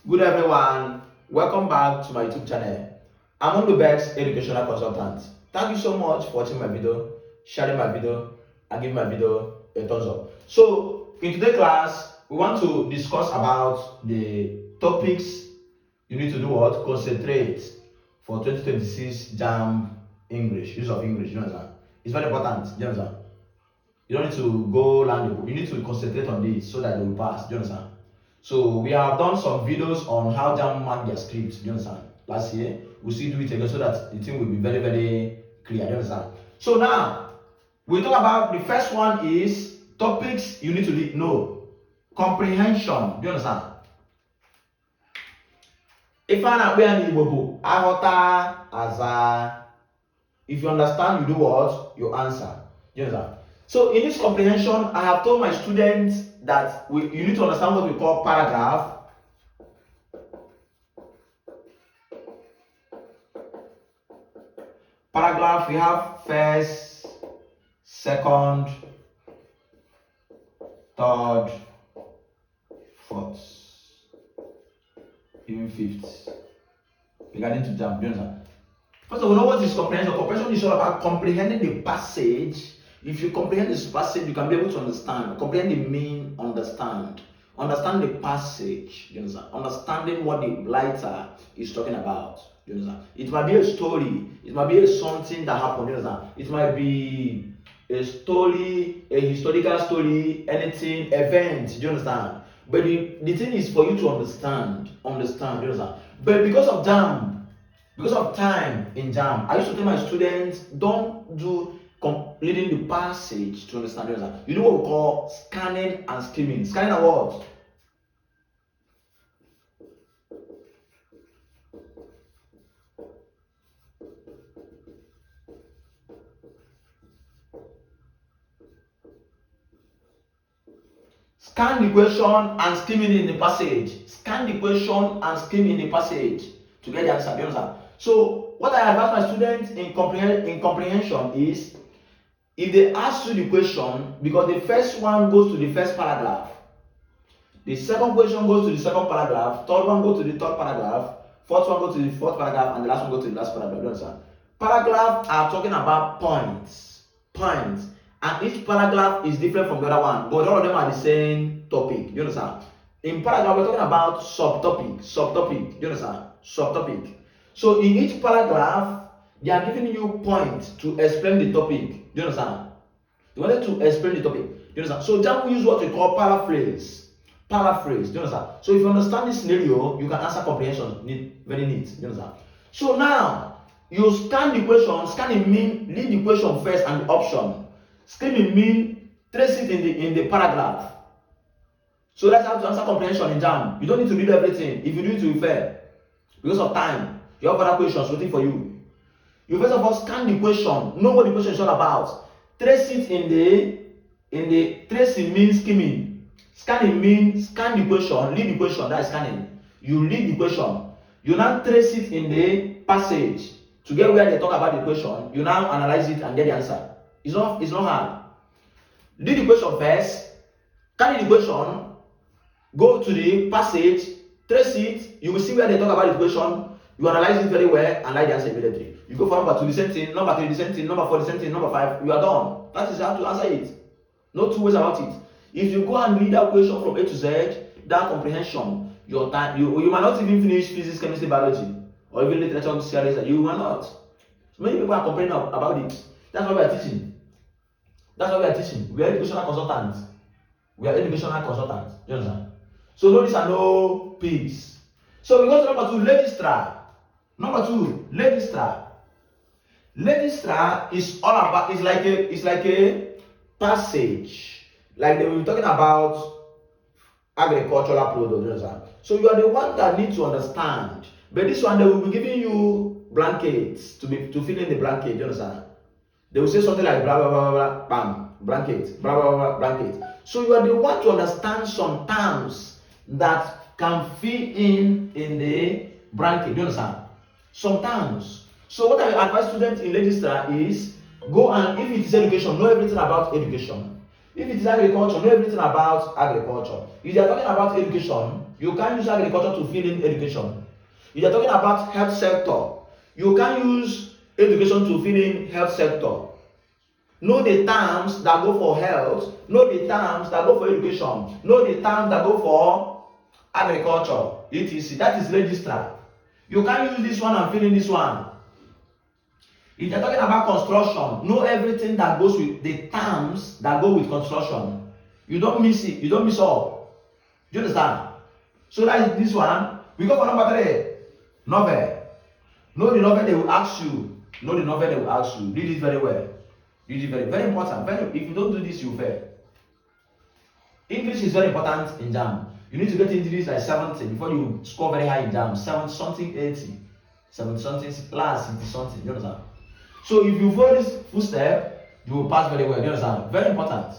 Good everyone, welcome back to my YouTube channel. I'm one of the best educational consultants. Thank you so much for watching my video, sharing my video, and giving my video a thumbs up. So in today's class, we want to discuss about the topics you need to do what? Concentrate for 2026 Jamb English, use of English, you understand? It's very important, you understand? You don't need to go land the book, you need to concentrate on this so that they will pass, do you understand? So we have done some videos on how Jamb mark their script, do you understand? Last year, we'll still do it again so that the thing will be very, very clear, do you understand? So now, we talk about the first one is topics you need to know. Comprehension, do you understand? If you understand, you do what? You answer. Do you understand? So in this comprehension, I have told my students that you need to understand what we call paragraph. Paragraph, we have first, second, third, fourth, even fifth. Regarding to Jamb, do you understand? First of all, know what is comprehension? Comprehension is all about comprehending the passage. If you comprehend this passage, you can be able to understand. Comprehend the mean, understand. Understand the passage. You understand? Understanding what the writer is talking about. You understand? It might be a story. It might be something that happened. You understand? It might be a story, a historical story, anything, event. You understand? But the thing is for you to understand. Understand. You understand? But because of Jamb, because of time in Jamb, I used to tell my students, don't do reading the passage to understand. You know what we call scanning and skimming. Scanning and what? Scan the question and skim in the passage. Scan the question and skim in the passage to get the answer. Do you understand? So what I advise my students in comprehension is, if they ask you the question, because the first one goes to the first paragraph, the second question goes to the second paragraph, third one goes to the third paragraph, fourth one goes to the fourth paragraph, and the last one goes to the last paragraph. Do you understand? Paragraphs are talking about points, and each paragraph is different from the other one, but all of them are the same topic. Do you understand? In paragraph, we're talking about subtopic. Do you understand? Subtopic. So in each paragraph, they are giving you points to explain the topic. Do you understand? They wanted to explain the topic. Do you understand? So Jamb use what we call paraphrase. Paraphrase. Do you understand? So if you understand this scenario, you can answer comprehension. Very neat. Do you understand? So now you scan the question. Scan the mean. Read the question first and the option. Scan the mean. Trace it in the paragraph. So that's how to answer comprehension in Jamb. You don't need to read everything. If you do it, you will fail because of time. You have other questions waiting for you. You first of all scan the question, know what the question is all about. Trace it in the tracing means skimming. Scan the mean, scan the question, read the question, that is scanning. You read the question. You now trace it in the passage to get where they talk about the question. You now analyze it and get the answer. It's not hard. Read the question first, carry the question, go to the passage, trace it, you will see where they talk about the question. You analyze it very well and write the answer immediately. You go from number 2, the same thing, number 3, the same thing, number 4, the same thing, number 5, you are done. That is how to answer it. No two ways about it. If you go and read that question from A to Z, that comprehension, your time, you might not even finish physics, chemistry, biology, or even literature, series, you might not. So many people are complaining about it. That's what we are teaching. We are educational consultants. You understand? So no this and no peace. So we go to number 2, registrar. Number 2, registrar. Registrar is all about, it's like a passage. Like they will be talking about agricultural products. So you are the one that need to understand. But this one, they will be giving you blankets to fill in the blanket. You understand? They will say something like blah blah blah blah bam, blanket, blah blah blah blanket. So you are the one to understand some terms that can fill in the blanket. Do you understand? Sometimes. So what I advise students in registrar is go and, if it is education, know everything about education. If it is agriculture, know everything about agriculture. If you are talking about education, you can use agriculture to fill in education. If you are talking about health sector, you can use education to fill in health sector. Know the terms that go for health, know the terms that go for education, know the terms that go for agriculture, etc. That is registrar. You can use this one and fill in this one. If you're talking about construction, know everything that goes with the terms that go with construction. You don't miss it, you don't miss up. Do you understand? So that is this one. We go for number 3. Novel. Know the novel they will ask you. Know the novel they will ask you. Read it very well. Read it very important. If you don't do this, you fail. English is very important in Jamb. You need to get into this like 70 before you score very high in Jamb. 70 something, 80. 70 something, last 60 something. You understand? So if you follow this footstep, you will pass very well. You understand? Very important.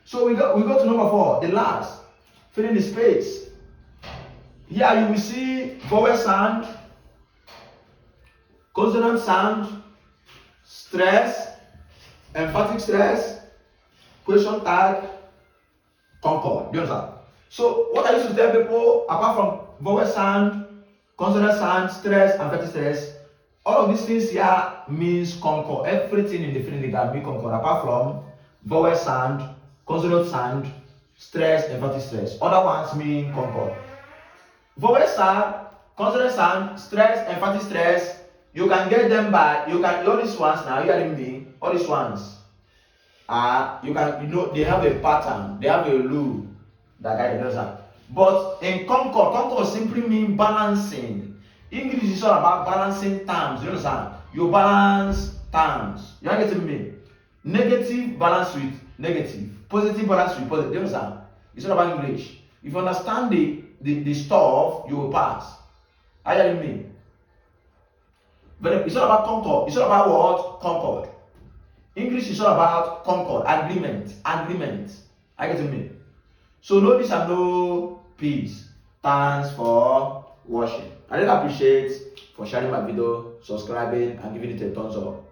So we go to number 4, the last. Fill in the space. Here you will see vowel sound, consonant sound, stress, emphatic stress, question tag, concord. Do you understand? So what I used to tell people, apart from vowel sound, consonant sound, stress, emphatic stress, all of these things here means concord. Everything in the filling gap means concord, apart from vowel sound, consonant sound, stress, emphatic stress. Other ones mean concord. Vowel sound, consonant sound, stress, emphatic stress, you can get them by, all these ones now, you hearing me? All these ones they have a pattern, they have a rule that guide them. But in concord simply means balancing. English is all about balancing terms. You understand? You balance terms. You are getting me? Negative balance with negative, positive balance with positive. You understand? It's all about English. If you understand the stuff, you will pass. Are you hearing me? But it's all about concord. It's all about what? Concord. English is all about concord, agreement. Are you getting me? So know this and know peace. Thanks for watching. I really appreciate for sharing my video, subscribing, and giving it a thumbs up.